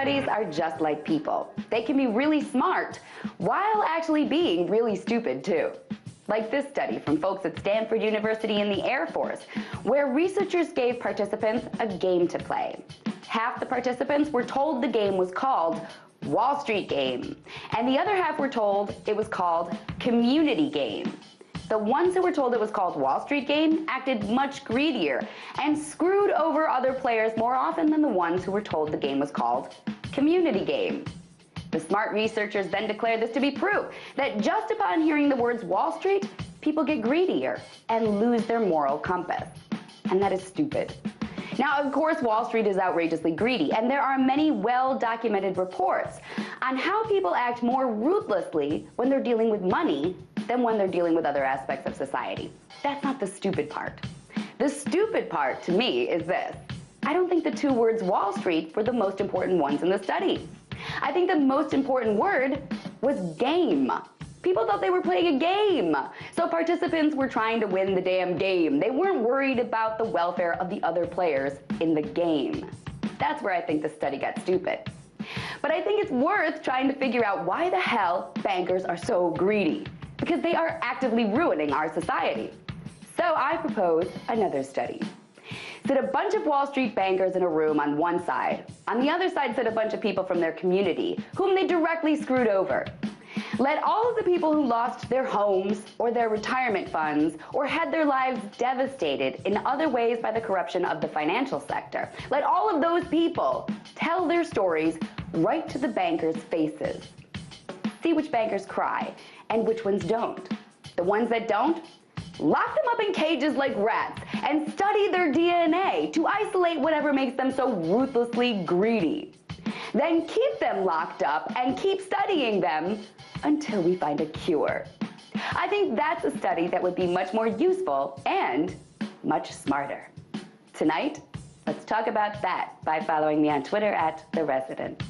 studies are just like people. They can be really smart while actually being really stupid too. Like this study from folks at Stanford University and the Air Force, where researchers gave participants a game to play. Half the participants were told the game was called Wall Street Game, and the other half were told it was called Community Game. The ones who were told it was called Wall Street Game acted much greedier and screwed over other players more often than the ones who were told the game was called Community Game. The smart researchers then declared this to be proof that just upon hearing the words Wall Street, people get greedier and lose their moral compass. And that is stupid. Now, of course, Wall Street is outrageously greedy, and there are many well-documented reports on how people act more ruthlessly when they're dealing with money than when they're dealing with other aspects of society. That's not the stupid part. The stupid part, to me, is this. I don't think the two words Wall Street were the most important ones in the study. I think the most important word was game. People thought they were playing a game. So participants were trying to win the damn game. They weren't worried about the welfare of the other players in the game. That's where I think the study got stupid. But I think it's worth trying to figure out why the hell bankers are so greedy. Because they are actively ruining our society. So I propose another study. Sit a bunch of Wall Street bankers in a room on one side. On the other side, sit a bunch of people from their community, whom they directly screwed over. Let all of the people who lost their homes or their retirement funds or had their lives devastated in other ways by the corruption of the financial sector, let all of those people tell their stories right to the bankers' faces. See which bankers cry and which ones don't. The ones that don't, lock them up in cages like rats and study their DNA to isolate whatever makes them so ruthlessly greedy. Then keep them locked up and keep studying them until we find a cure. I think that's a study that would be much more useful and much smarter. Tonight, let's talk about that by following me on Twitter @TheResident.